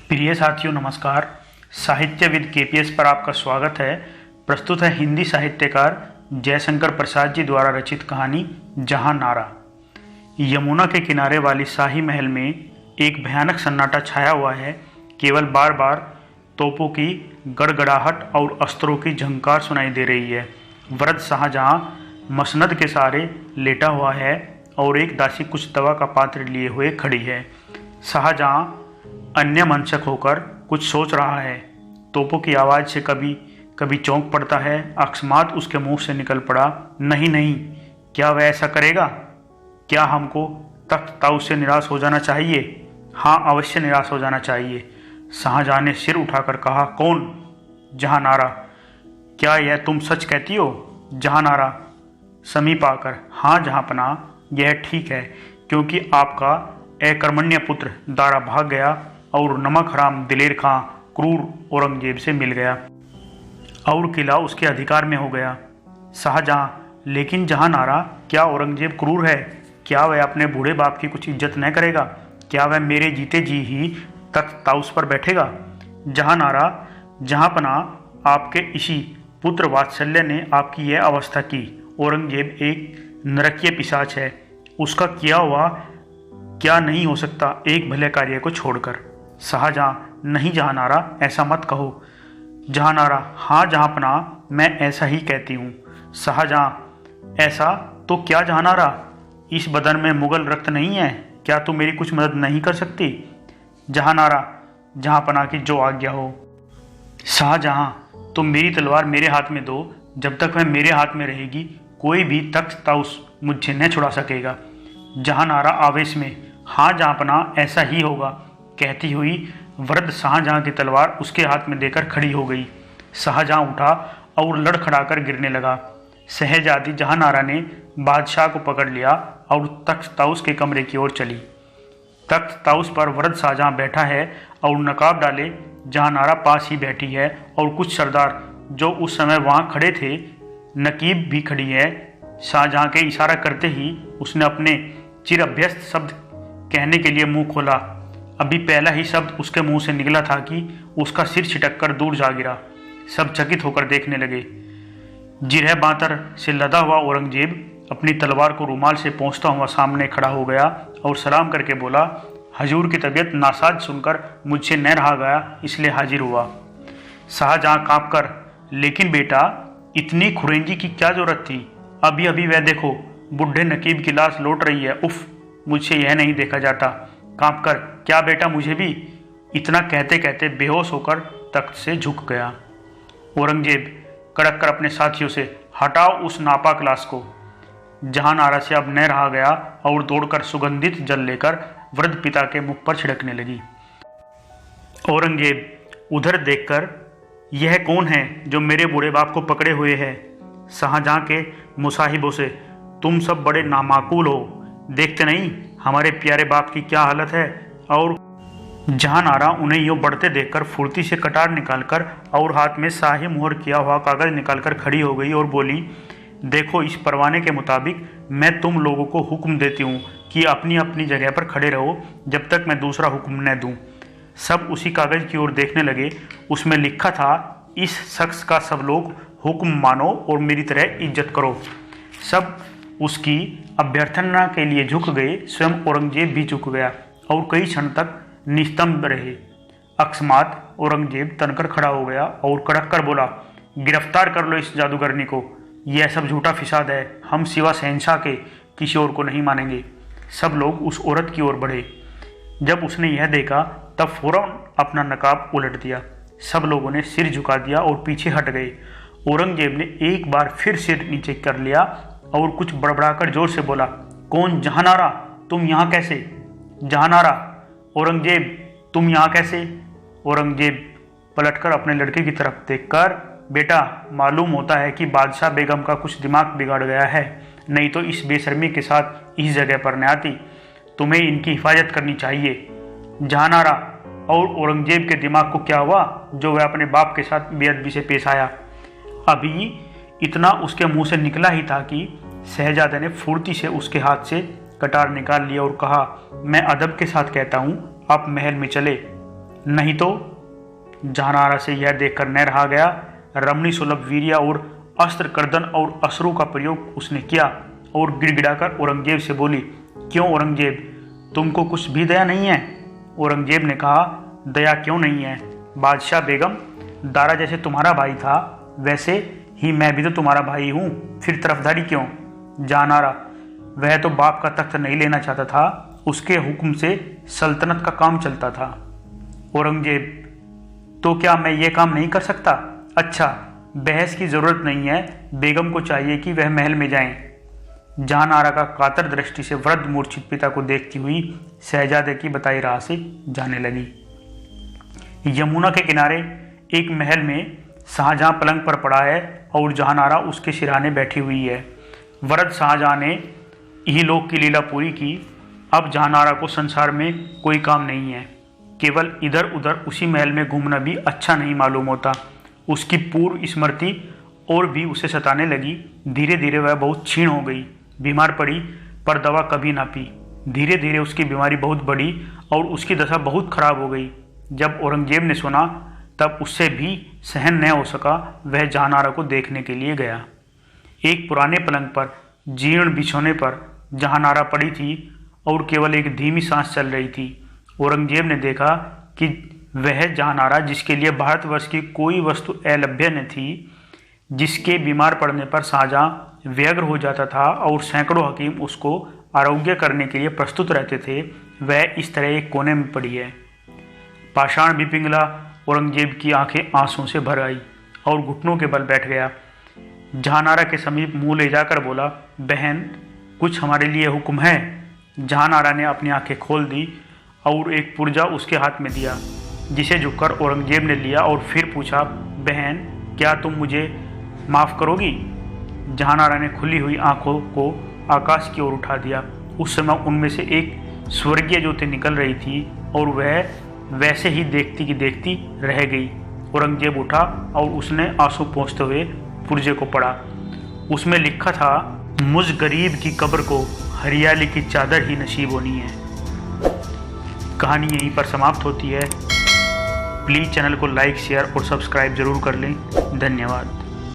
प्रिय साथियों नमस्कार। साहित्यविद केपीएस पर आपका स्वागत है। प्रस्तुत है हिंदी साहित्यकार जयशंकर प्रसाद जी द्वारा रचित कहानी जहां नारा। यमुना के किनारे वाली शाही महल में एक भयानक सन्नाटा छाया हुआ है। केवल बार बार तोपों की गड़गड़ाहट और अस्त्रों की झंकार सुनाई दे रही है। वृद्ध शाहजहां मसनद के सहारे लेटा हुआ है और एक दासी कुछ दवा का पात्र लिए हुए खड़ी है। शाहजहां अन्य मनसक होकर कुछ सोच रहा है। तोपों की आवाज़ से कभी कभी चौंक पड़ता है। अकस्मात उसके मुंह से निकल पड़ा, नहीं नहीं, क्या वह ऐसा करेगा? क्या हमको तख्त ताऊ से निराश हो जाना चाहिए? हाँ, अवश्य निराश हो जाना चाहिए। शाहजहां ने सिर उठाकर कहा, कौन? जहां नारा। क्या यह तुम सच कहती हो? जहां नारा समीप आकर, हाँ जहांपना, यह ठीक है, क्योंकि आपका अकर्मण्य पुत्र दारा भाग गया और नमक हराम दिलेर खां क्रूर औरंगजेब से मिल गया और किला उसके अधिकार में हो गया। शाहजहां, लेकिन जहां नारा, क्या औरंगजेब क्रूर है? क्या वह अपने बूढ़े बाप की कुछ इज्जत न करेगा? क्या वह मेरे जीते जी ही तख्त ताउस पर बैठेगा? जहां नारा, जहांपना, आपके इसी पुत्र वात्सल्य ने आपकी यह अवस्था की। औरंगजेब एक नरकीय पिशाच है। उसका किया हुआ क्या नहीं हो सकता एक भले कार्य को छोड़कर। शाहजहां, नहीं जहां नारा, ऐसा मत कहो। जहां नारा, हाँ जहांपना, मैं ऐसा ही कहती हूँ। शाहजहां, ऐसा तो क्या जहां नारा? इस बदन में मुगल रक्त नहीं है? क्या तू मेरी कुछ मदद नहीं कर सकती? जहां नारा, जहांपना की जो आज्ञा हो। शाहजहां, तुम मेरी तलवार मेरे हाथ में दो। जब तक वह मेरे हाथ में रहेगी कोई भी तख्त ताउस मुझसे न छुड़ा सकेगा। जहां नारा आवेश में, हाँ जहांपना, ऐसा ही होगा, कहती हुई वृद्ध शाहजहां की तलवार उसके हाथ में देकर खड़ी हो गई। शाहजहां उठा और लड़खड़ाकर गिरने लगा। शहजादी जहां नारा ने बादशाह को पकड़ लिया और तख्त ताउस के कमरे की ओर चली। तख्त ताउस पर वृद्ध शाहजहां बैठा है और नकाब डाले जहां नारा पास ही बैठी है और कुछ सरदार जो उस समय वहां खड़े थे, नकीब भी खड़ी है। शाहजहां के इशारा करते ही उसने अपने चिर अभ्यस्त शब्द कहने के लिए मुंह खोला। अभी पहला ही शब्द उसके मुंह से निकला था कि उसका सिर छिटककर दूर जा गिरा। सब चकित होकर देखने लगे। जिरह बातर से लदा हुआ औरंगजेब अपनी तलवार को रुमाल से पोंछता हुआ सामने खड़ा हो गया और सलाम करके बोला, हजूर की तबीयत नासाज सुनकर मुझसे न रहा गया, इसलिए हाजिर हुआ। शाहजहां कांपकर, लेकिन बेटा, इतनी खुरेंजी की क्या जरूरत थी? अभी अभी वह देखो, बुढ़े नकीब की लाश लौट रही है। उफ, मुझसे यह नहीं देखा जाता। कांपकर, क्या बेटा मुझे भी? इतना कहते कहते बेहोश होकर तख्त से झुक गया। औरंगजेब कड़क कर अपने साथियों से, हटाओ उस नापाक लाश को। जहां नारा से अब न रहा गया और दौड़कर सुगंधित जल लेकर वृद्ध पिता के मुख पर छिड़कने लगी। औरंगजेब उधर देखकर, यह कौन है जो मेरे बूढ़े बाप को पकड़े हुए है? शाहजहां के मुसाहिबों से, तुम सब बड़े नामाकूल हो, देखते नहीं हमारे प्यारे बाप की क्या हालत है? और जहां नारा उन्हें यूं बढ़ते देखकर फुर्ती से कटार निकालकर और हाथ में शाही मुहर किया हुआ कागज निकालकर खड़ी हो गई और बोली, देखो, इस परवाने के मुताबिक मैं तुम लोगों को हुक्म देती हूँ कि अपनी अपनी जगह पर खड़े रहो जब तक मैं दूसरा हुक्म न दूँ। सब उसी कागज की ओर देखने लगे। उसमें लिखा था, इस शख्स का सब लोग हुक्म मानो और मेरी तरह इज्जत करो। सब उसकी अभ्यर्थना के लिए झुक गए। स्वयं औरंगजेब भी झुक गया और कई क्षण तक निस्तंभ रहे। अकस्मात औरंगजेब तनकर खड़ा हो गया और कड़क कर बोला, गिरफ्तार कर लो इस जादूगरनी को। यह सब झूठा फिसाद है। हम सिवा शहंशाह के किसी और को नहीं मानेंगे। सब लोग उस औरत की ओर बढ़े। जब उसने यह देखा तब फौरन अपना नकाब उलट दिया। सब लोगों ने सिर झुका दिया और पीछे हट गए। औरंगजेब ने एक बार फिर सिर नीचे कर लिया और कुछ बड़बड़ाकर जोर से बोला, कौन? जहां नारा, तुम यहाँ कैसे? जहां नारा, औरंगजेब, तुम यहाँ कैसे? औरंगजेब पलटकर अपने लड़के की तरफ देखकर, बेटा, मालूम होता है कि बादशाह बेगम का कुछ दिमाग बिगाड़ गया है, नहीं तो इस बेशर्मी के साथ इस जगह पर न आती। तुम्हें इनकी हिफाजत करनी चाहिए। जहां नारा, और औरंगजेब के दिमाग को क्या हुआ जो वह अपने बाप के साथ बेअदबी से पेश आया? अभी इतना उसके मुंह से निकला ही था कि शहजादे ने फुर्ती से उसके हाथ से कटार निकाल लिया और कहा, मैं अदब के साथ कहता हूँ, आप महल में चले। नहीं तो। जहानारा से यह देखकर न रहा गया। रमणी सुलभ वीर्य और अस्त्र कर्दन और अश्रु का प्रयोग उसने किया और गिड़गिड़ाकर औरंगजेब से बोली, क्यों औरंगजेब, तुमको कुछ भी दया नहीं है? औरंगजेब ने कहा, दया क्यों नहीं है बादशाह बेगम, दारा जैसे तुम्हारा भाई था वैसे ही मैं भी तो तुम्हारा भाई हूँ, फिर तरफदारी क्यों? जहानारा, वह तो बाप का तख्त नहीं लेना चाहता था, उसके हुक्म से सल्तनत का काम चलता था। औरंगजेब, तो क्या मैं ये काम नहीं कर सकता? अच्छा, बहस की जरूरत नहीं है, बेगम को चाहिए कि वह महल में जाएं। जहानारा का कातर दृष्टि से वृद्ध मूर्छित पिता को देखती हुई शहजादे की बताई राह से जाने लगी। यमुना के किनारे एक महल में शाहजहां पलंग पर पड़ा है और जहानारा उसके सिरहाने बैठी हुई है। वृद्ध शाहजहां ने इहलोक की लीला पूरी की। अब जहानारा को संसार में कोई काम नहीं है, केवल इधर उधर उसी महल में घूमना भी अच्छा नहीं मालूम होता। उसकी पूर्व स्मृति और भी उसे सताने लगी। धीरे धीरे वह बहुत क्षीण हो गई, बीमार पड़ी पर दवा कभी ना पी। धीरे धीरे उसकी बीमारी बहुत बढ़ी और उसकी दशा बहुत खराब हो गई। जब औरंगजेब ने सुना तब उससे भी सहन न हो सका। वह जहानारा को देखने के लिए गया। एक पुराने पलंग पर जीर्ण बिछौने पर जहानारा पड़ी थी और केवल एक धीमी सांस चल रही थी। औरंगजेब ने देखा कि वह जहानारा, जिसके लिए भारतवर्ष की कोई वस्तु अलभ्य न थी, जिसके बीमार पड़ने पर शाहजहां व्यग्र हो जाता था और सैकड़ों हकीम उसको आरोग्य करने के लिए प्रस्तुत रहते थे, वह इस तरह एक कोने में पड़ी है। पाषाण भी पिघला। औरंगजेब की आंखें आंसुओं से भर आई और घुटनों के बल बैठ गया। जहानारा के समीप मुंह ले जाकर बोला, बहन, कुछ हमारे लिए हुक्म है? जहानारा ने अपनी आंखें खोल दी और एक पुर्जा उसके हाथ में दिया, जिसे झुककर औरंगजेब ने लिया और फिर पूछा, बहन, क्या तुम मुझे माफ़ करोगी? जहानारा ने खुली हुई आंखों को आकाश की ओर उठा दिया। उस समय उनमें से एक स्वर्गीय ज्योति निकल रही थी और वह वैसे ही देखती की देखती रह गई। औरंगजेब उठा और उसने आंसू पोंछते हुए पुर्जे को पढ़ा। उसमें लिखा था, मुझ गरीब की कब्र को हरियाली की चादर ही नसीब होनी है। कहानी यहीं पर समाप्त होती है। प्लीज़ चैनल को लाइक, शेयर और सब्सक्राइब जरूर कर लें। धन्यवाद।